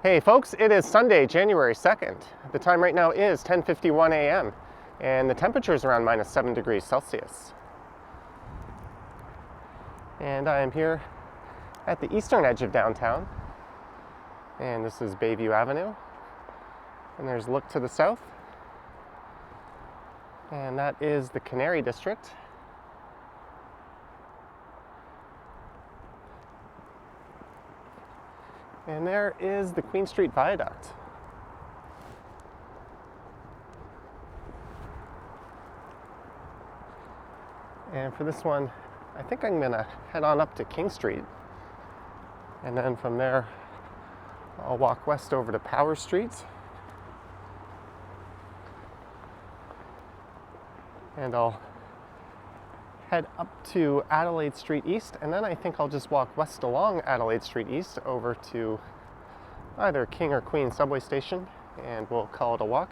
Hey folks, it is Sunday, January 2nd. The time right now is 10:51 a.m. and the temperature is around -7 degrees Celsius. And I am here at the eastern edge of downtown. And this is Bayview Avenue. And there's a look to the south. And that is the Canary District. And there is the Queen Street Viaduct. And for this one, I think I'm gonna head on up to King Street. And then from there, I'll walk west over to Power Street. And I'll head up to Adelaide Street East, and then I think I'll just walk west along Adelaide Street East over to either King or Queen subway station, and we'll call it a walk.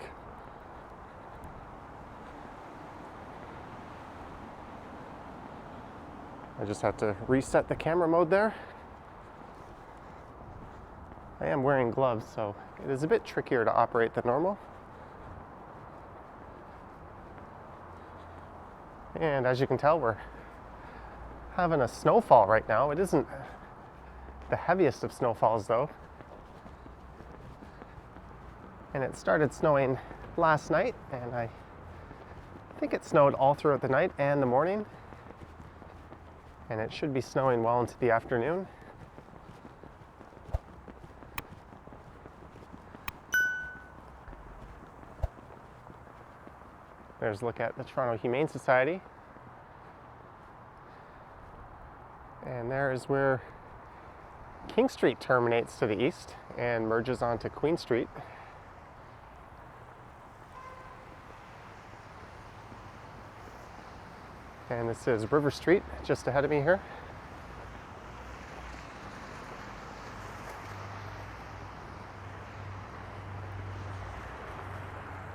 I just have to reset the camera mode there. I am wearing gloves, so it is a bit trickier to operate than normal. And as you can tell, we're having a snowfall right now. It isn't the heaviest of snowfalls though. And it started snowing last night, and I think it snowed all throughout the night and the morning. And it should be snowing well into the afternoon. There's a look at the Toronto Humane Society. And there is where King Street terminates to the east and merges onto Queen Street. And this is River Street just ahead of me here.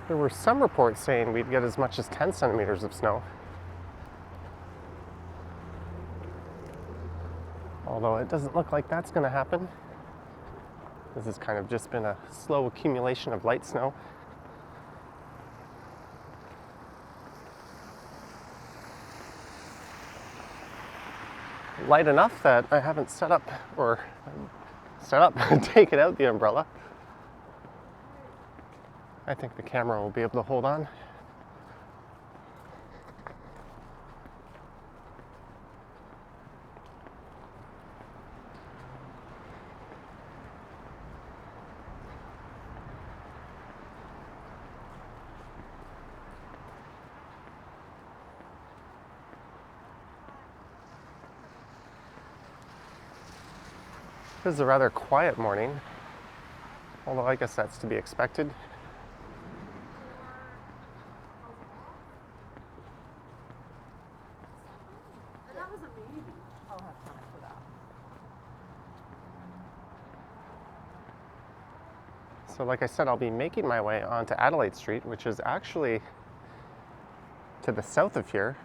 There were some reports saying we'd get as much as 10 centimeters of snow. Although it doesn't look like that's going to happen. This has kind of just been a slow accumulation of light snow. Light enough that I haven't taken out the umbrella. I think the camera will be able to hold on. This is a rather quiet morning, although I guess that's to be expected. So like I said, I'll be making my way onto Adelaide Street, which is actually to the south of here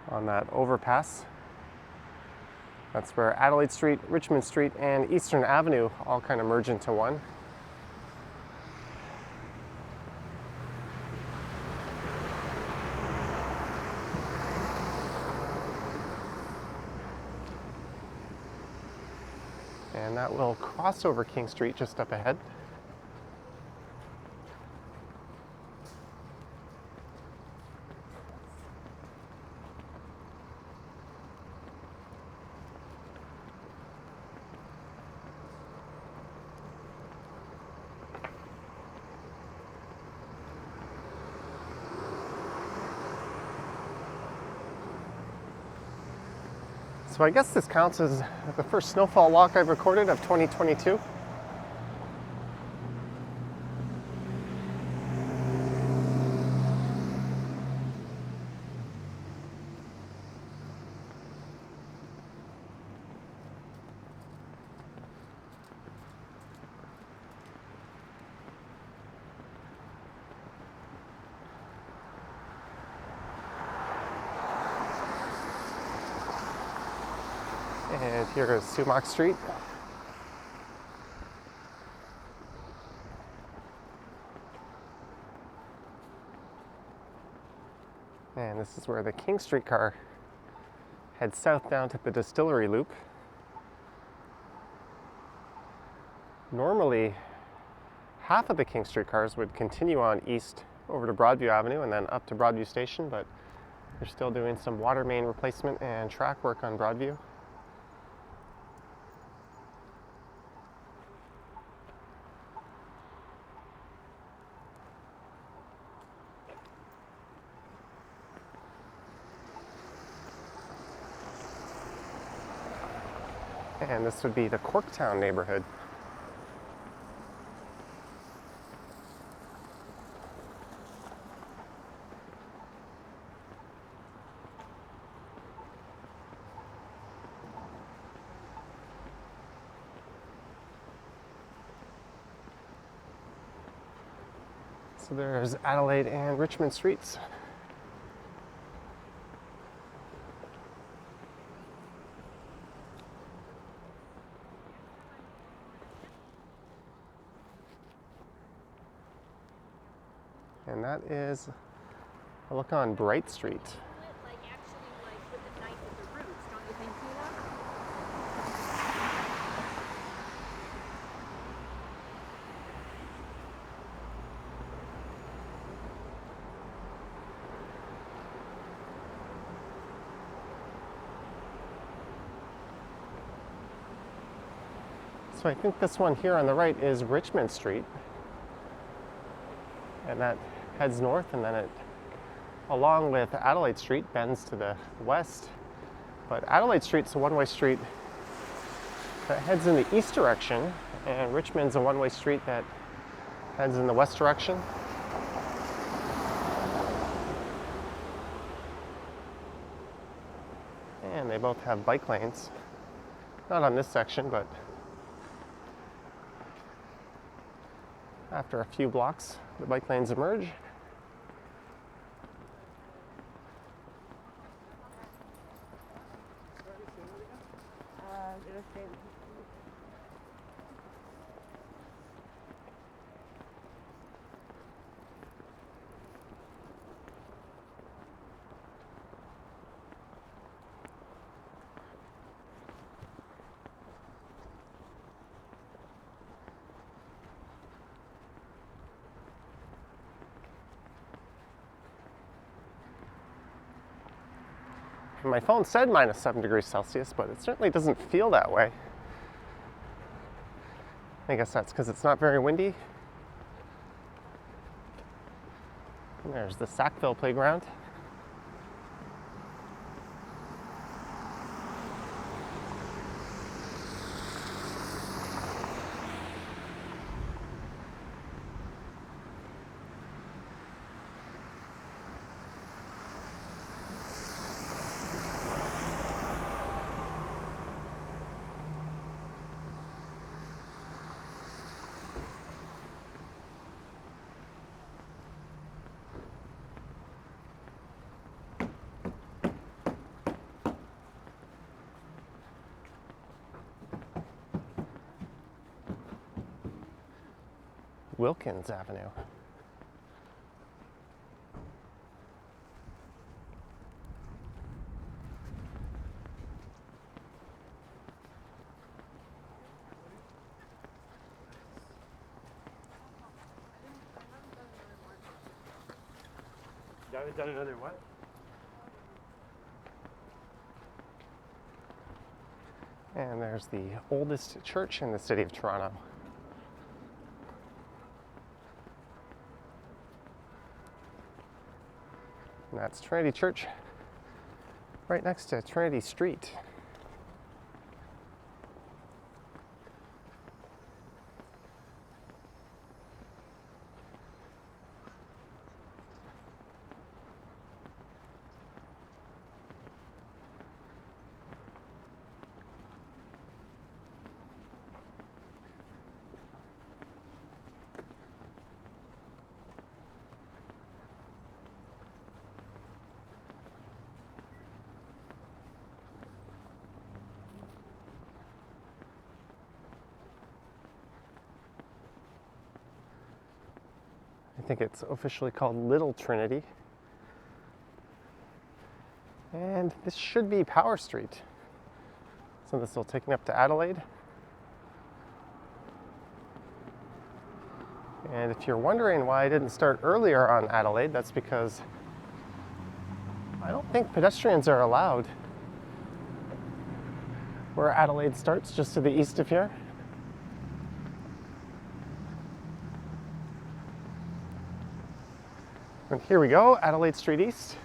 on that overpass. That's where Adelaide Street, Richmond Street, and Eastern Avenue all kind of merge into one. And that will cross over King Street just up ahead. So I guess this counts as the first snowfall walk I've recorded of 2022. And here is Sumac Street. And this is where the King streetcar heads south down to the Distillery Loop. Normally, half of the King streetcars would continue on east over to Broadview Avenue and then up to Broadview Station, but they're still doing some water main replacement and track work on Broadview. And this would be the Corktown neighborhood. So there's Adelaide and Richmond streets. And that is a look on Bright Street. Like actually like with the knife at the roots, don't you think, Tina? So I think this one here on the right is Richmond Street. And that heads north, and then it, along with Adelaide Street, bends to the west. But Adelaide Street's a one-way street that heads in the east direction, and Richmond's a one-way street that heads in the west direction. And they both have bike lanes. Not on this section, but after a few blocks, the bike lanes emerge. My phone said minus 7 degrees Celsius, but it certainly doesn't feel that way. I guess that's because it's not very windy. And there's the Sackville Playground. Wilkins Avenue. You haven't done another what? And there's the oldest church in the city of Toronto. And that's Trinity Church, right next to Trinity Street. I think it's officially called Little Trinity. And this should be Power Street. So this will take me up to Adelaide. And if you're wondering why I didn't start earlier on Adelaide, that's because I don't think pedestrians are allowed where Adelaide starts, just to the east of here. And here we go, Adelaide Street East.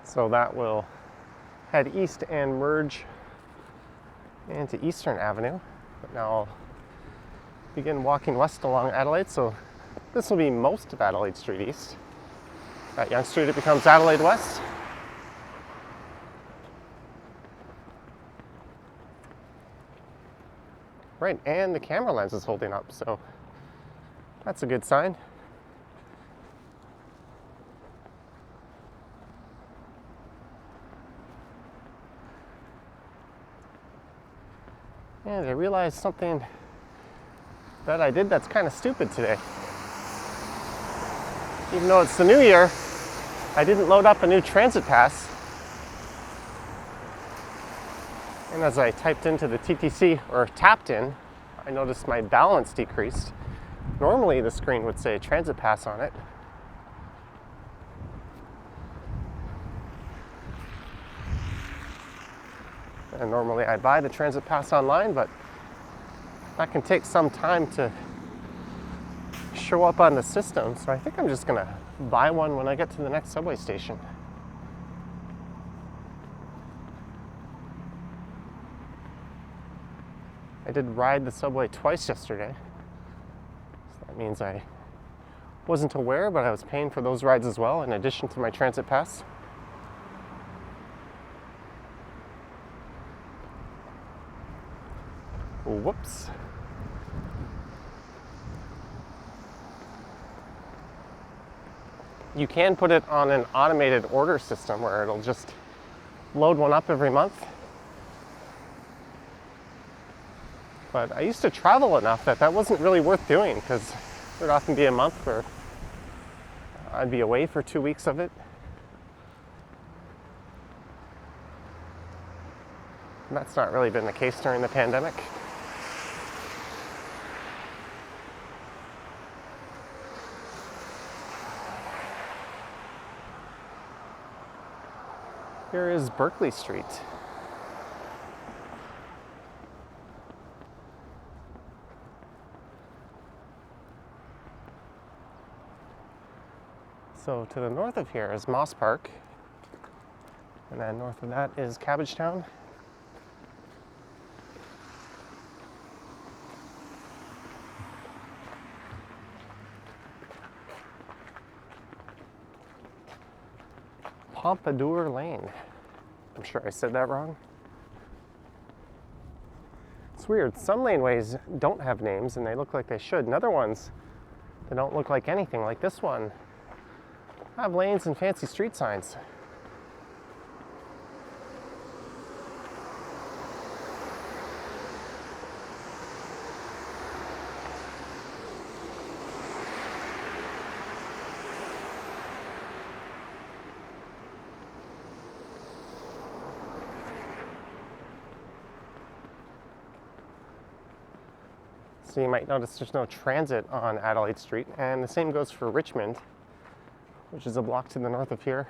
So that will head east and merge into Eastern Avenue. But now I'll begin walking west along Adelaide. So this will be most of Adelaide Street East. At Yonge Street it becomes Adelaide West. Right, and the camera lens is holding up, so that's a good sign. And I realized something that I did that's kind of stupid today. Even though it's the new year, I didn't load up a new transit pass. And as I typed into the TTC, or tapped in, I noticed my balance decreased. Normally the screen would say transit pass on it. And normally I buy the transit pass online, but that can take some time to show up on the system. So I think I'm just gonna buy one when I get to the next subway station. I did ride the subway twice yesterday. So that means I wasn't aware, but I was paying for those rides as well, in addition to my transit pass. Whoops. You can put it on an automated order system where it'll just load one up every month. But I used to travel enough that that wasn't really worth doing, because there'd often be a month where I'd be away for 2 weeks of it. And that's not really been the case during the pandemic. Here is Berkeley Street. So to the north of here is Moss Park, and then north of that is Cabbagetown. Pompadour Lane. I'm sure I said that wrong. It's weird. Some laneways don't have names and they look like they should, and other ones, they don't look like anything. Like this one, have lanes and fancy street signs. So you might notice there's no transit on Adelaide Street, and the same goes for Richmond, which is a block to the north of here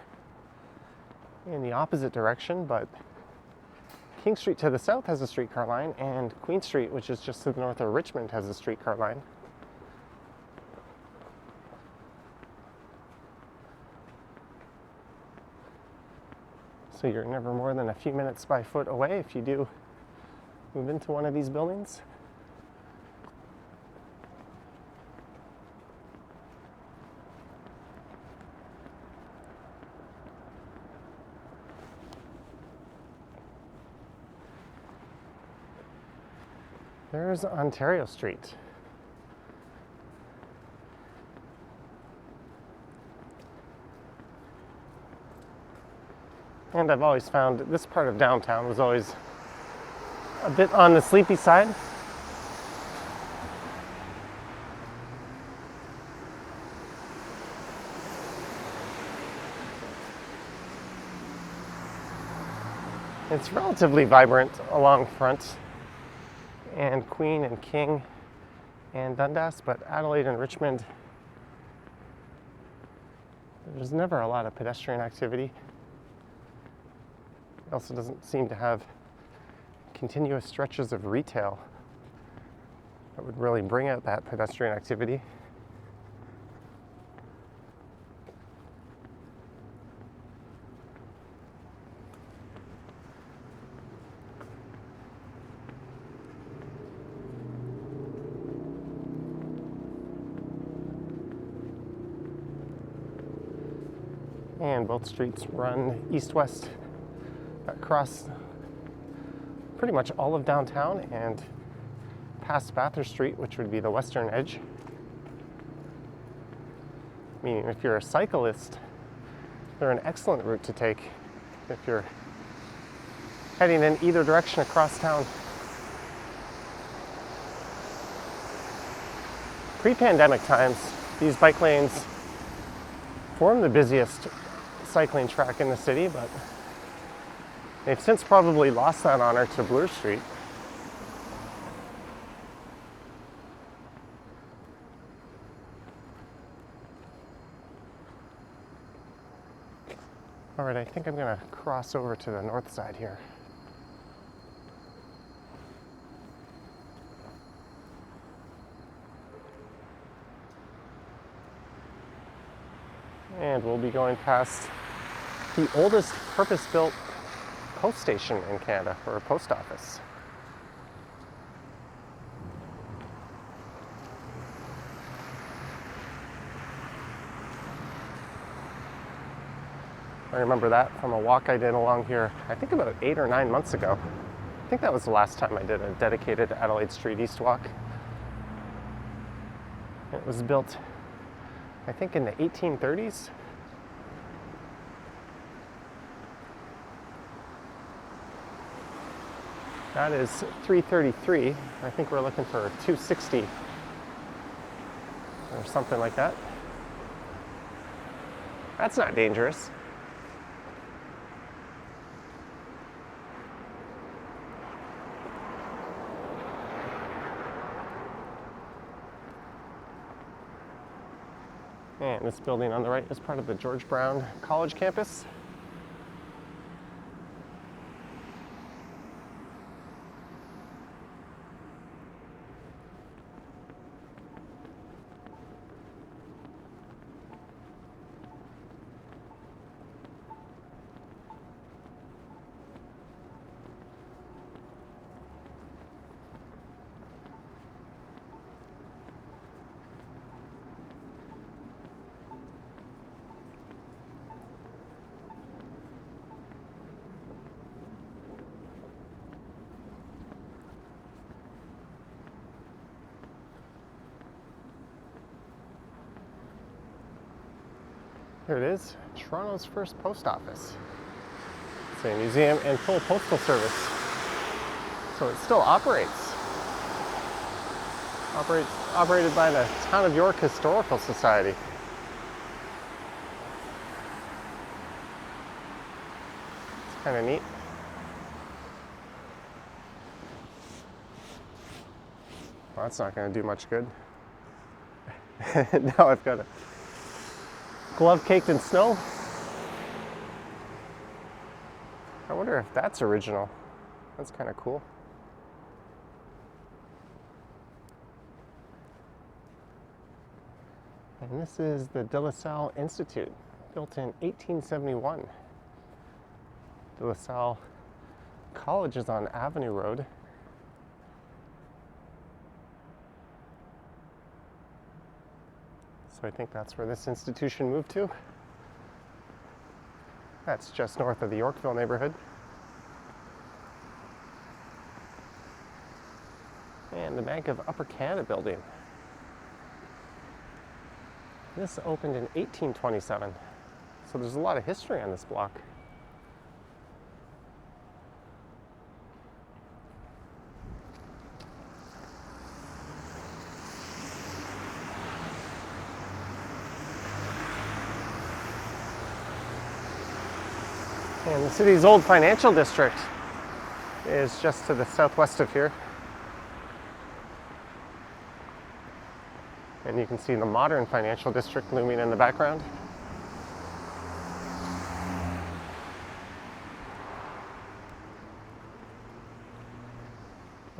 in the opposite direction, but King Street to the south has a streetcar line, and Queen Street, which is just to the north of Richmond, has a streetcar line. So you're never more than a few minutes by foot away if you do move into one of these buildings. There's Ontario Street. And I've always found this part of downtown was always a bit on the sleepy side. It's relatively vibrant along Front and Queen and King and Dundas, but Adelaide and Richmond, there's never a lot of pedestrian activity. It also doesn't seem to have continuous stretches of retail that would really bring out that pedestrian activity. And both streets run east-west across pretty much all of downtown and past Bathurst Street, which would be the western edge. Meaning if you're a cyclist, they're an excellent route to take if you're heading in either direction across town. Pre-pandemic times, these bike lanes form the busiest cycling track in the city, but they've since probably lost that honor to Bloor Street. All right, I think I'm gonna cross over to the north side here. And we'll be going past the oldest purpose-built post station in Canada, or a post office. I remember that from a walk I did along here, I think about 8 or 9 months ago. I think that was the last time I did a dedicated Adelaide Street East walk. It was built, I think, in the 1830s. That is 333. I think we're looking for 260 or something like that. That's not dangerous. And this building on the right is part of the George Brown College campus. Here it is, Toronto's first post office. It's a museum and full postal service. So it still operates. Operated by the Town of York Historical Society. It's kind of neat. Well, that's not going to do much good. Now I've got a glove caked in snow. I wonder if that's original. That's kind of cool. And this is the De La Salle Institute, built in 1871. De La Salle College is on Avenue Road. So I think that's where this institution moved to. That's just north of the Yorkville neighborhood. And the Bank of Upper Canada building. This opened in 1827, so there's a lot of history on this block. And the city's old financial district is just to the southwest of here. And you can see the modern financial district looming in the background.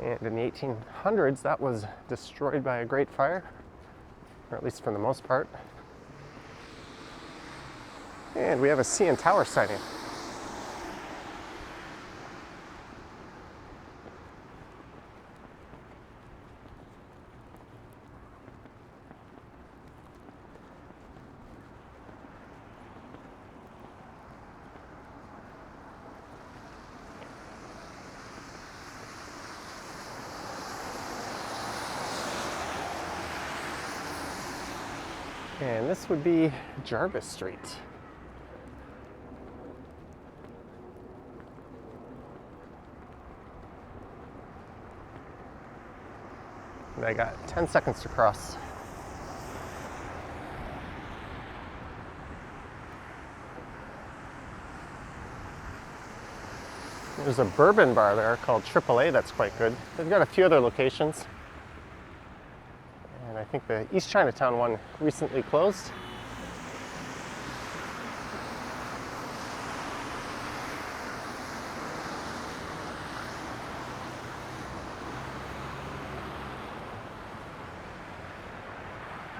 And in the 1800s, that was destroyed by a great fire, or at least for the most part. And we have a CN Tower sighting. And this would be Jarvis Street. And I got 10 seconds to cross. There's a bourbon bar there called AAA that's quite good. They've got a few other locations. And I think the East Chinatown one recently closed.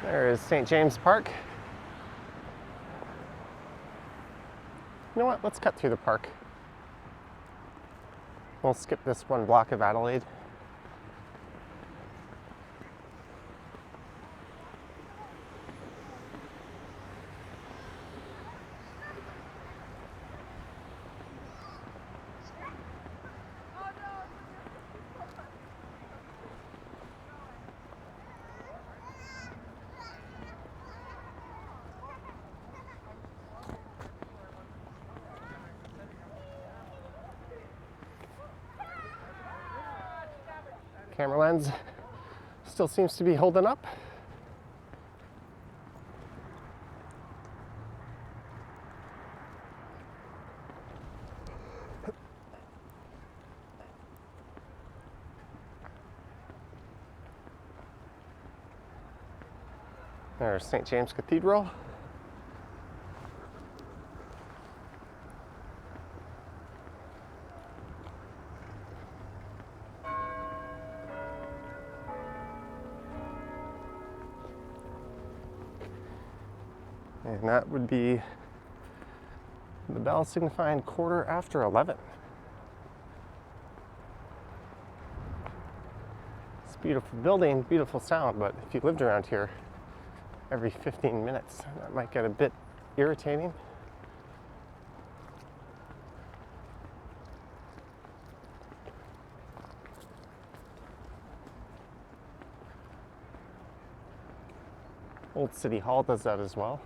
There is St. James Park. You know what? Let's cut through the park. We'll skip this one block of Adelaide. Camera lens still seems to be holding up. There's St. James Cathedral. And that would be the bell signifying 11:15. It's a beautiful building, beautiful sound, but if you lived around here every 15 minutes, that might get a bit irritating. Old City Hall does that as well.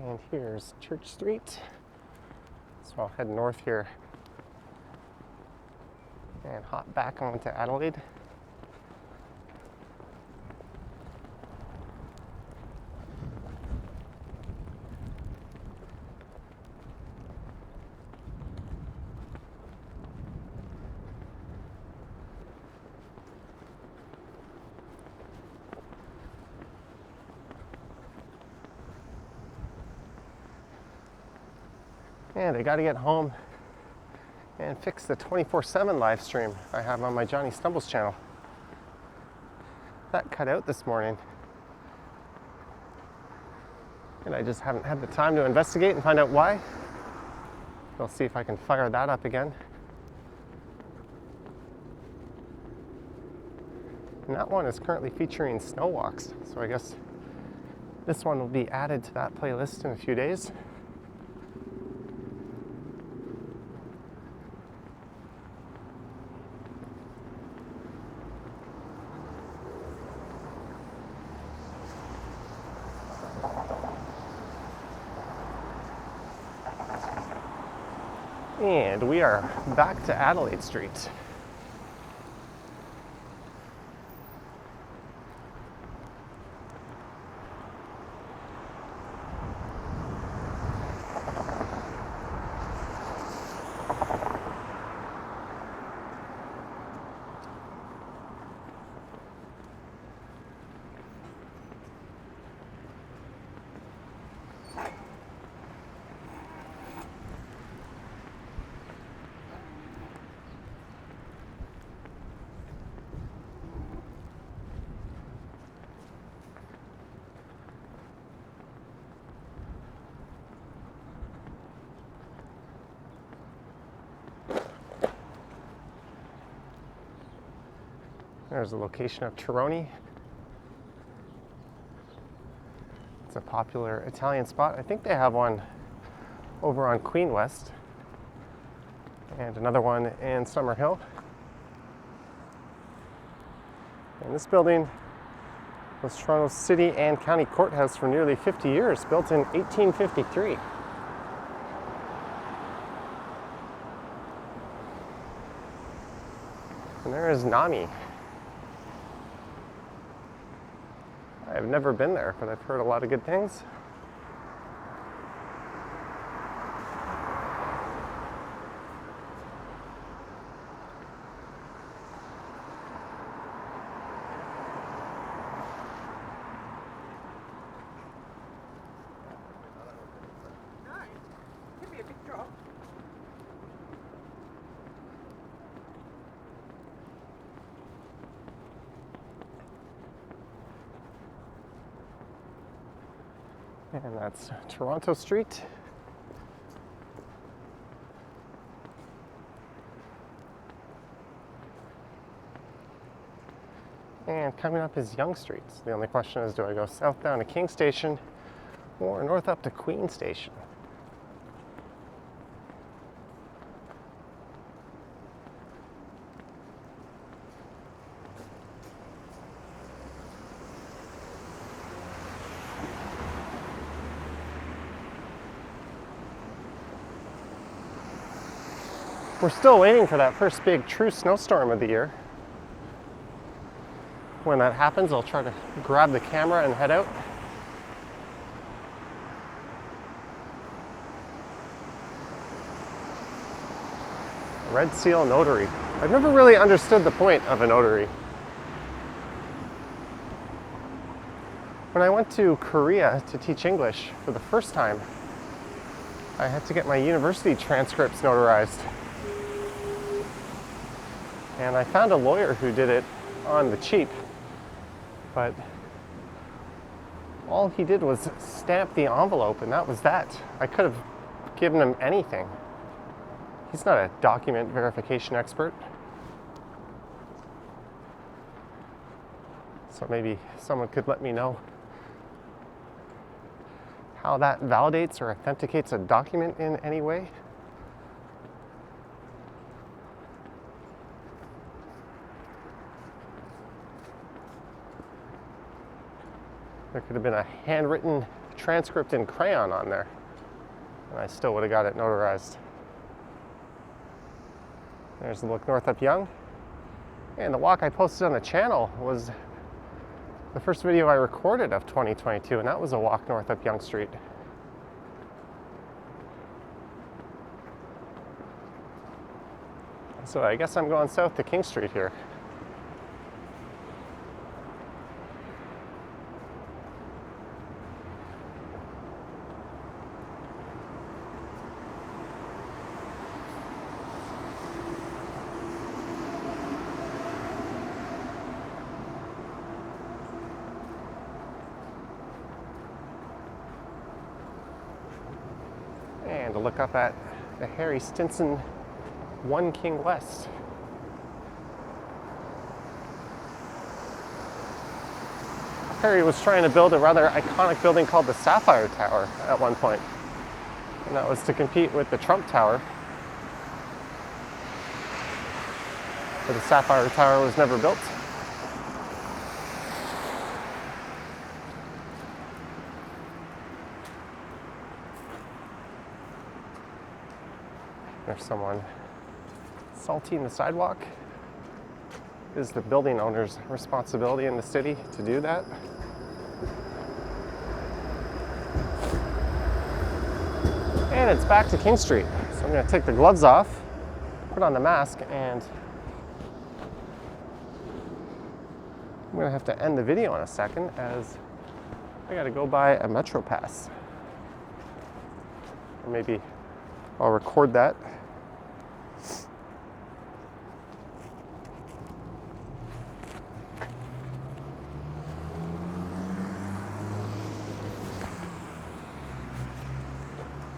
And here's Church Street. So I'll head north here and hop back onto Adelaide. And I got to get home and fix the 24/7 live stream I have on my Johnny Stumbles channel. That cut out this morning. And I just haven't had the time to investigate and find out why. I'll see if I can fire that up again. And that one is currently featuring snow walks, so I guess this one will be added to that playlist in a few days. And we are back to Adelaide Street. There's the location of Tironi. It's a popular Italian spot. I think they have one over on Queen West and another one in Summerhill. And this building was Toronto's city and county courthouse for nearly 50 years, built in 1853. And there is Nami. I've never been there, but I've heard a lot of good things. No, could be a big drop. And that's Toronto Street. And coming up is Yonge Street. So the only question is, do I go south down to King Station or north up to Queen Station? We're still waiting for that first big true snowstorm of the year. When that happens, I'll try to grab the camera and head out. Red Seal Notary. I've never really understood the point of a notary. When I went to Korea to teach English for the first time, I had to get my university transcripts notarized. And I found a lawyer who did it on the cheap, but all he did was stamp the envelope, and that was that. I could have given him anything. He's not a document verification expert. So maybe someone could let me know how that validates or authenticates a document in any way. There could have been a handwritten transcript in crayon on there, and I still would have got it notarized. There's the look north up Yonge. And the walk I posted on the channel was the first video I recorded of 2022, and that was a walk north up Yonge Street. So I guess I'm going south to King Street here. trying to look up at the Harry Stinson One King West. Harry was trying to build a rather iconic building called the Sapphire Tower at one point, and that was to compete with the Trump Tower. But the Sapphire Tower was never built. There's someone salting the sidewalk. It is the building owner's responsibility in the city to do that. And it's back to King Street. So I'm going to take the gloves off, put on the mask, and I'm going to have to end the video in a second as I got to go buy a Metro Pass. Or maybe I'll record that.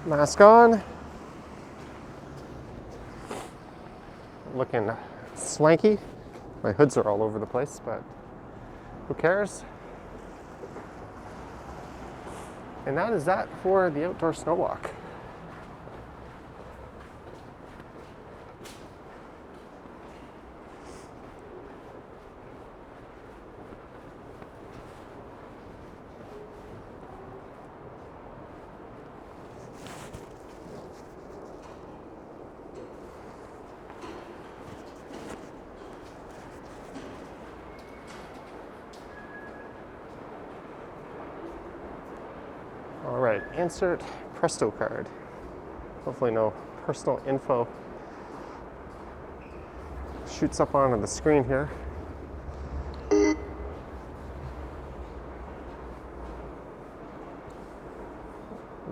Mask on. Looking swanky. My hoods are all over the place, but who cares? And that is that for the outdoor snow walk. All right, insert Presto card. Hopefully no personal info shoots up onto the screen here.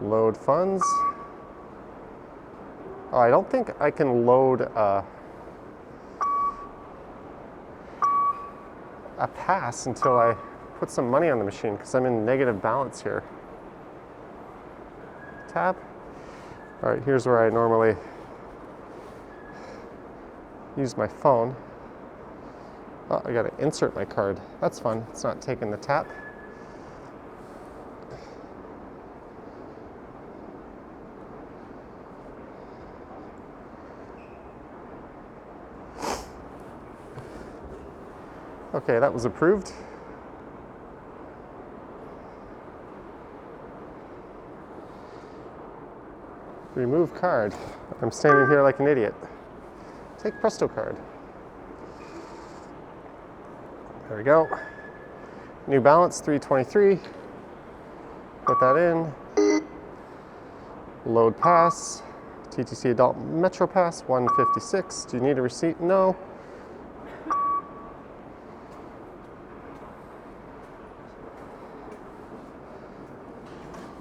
Load funds. Oh, I don't think I can load a pass until I put some money on the machine because I'm in negative balance here. Tab. All right, here's where I normally use my phone. Oh, I gotta insert my card. That's fun. It's not taking the tap. Okay, that was approved. Remove card. I'm standing here like an idiot. Take Presto card. There we go. New balance, 323. Put that in. Load pass. TTC Adult Metro Pass, 156. Do you need a receipt? No.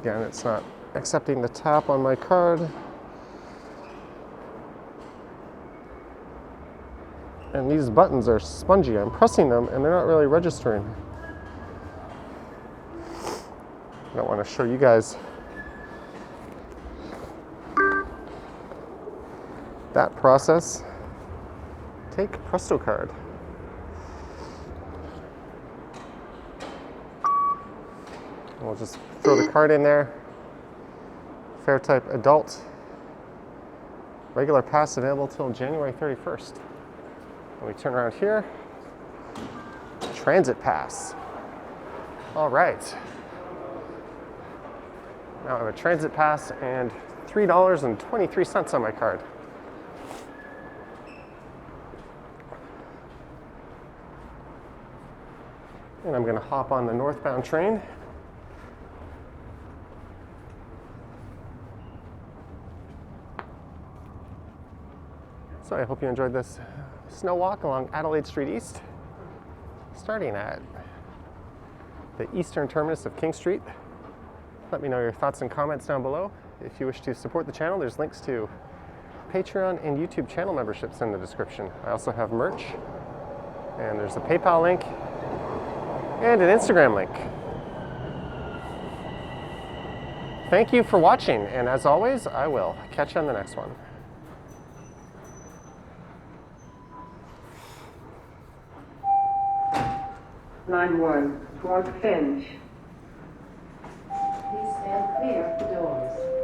Again, it's not accepting the tap on my card. And these buttons are spongy. I'm pressing them and they're not really registering. I don't want to show you guys that process. Take Presto card. We'll just throw the card in there. Fare type adult. Regular pass available till January 31st. And we turn around here. Transit pass. All right. Now I have a transit pass and $3.23 on my card. And I'm going to hop on the northbound train. So I hope you enjoyed this snow walk along Adelaide Street East, starting at the eastern terminus of King Street. Let me know your thoughts and comments down below. If you wish to support the channel, there's links to Patreon and YouTube channel memberships in the description. I also have merch, and there's a PayPal link and an Instagram link. thank you for watching, and as always, I will catch you on the next one. Line 1, Fort Finch. Please stand clear of the doors.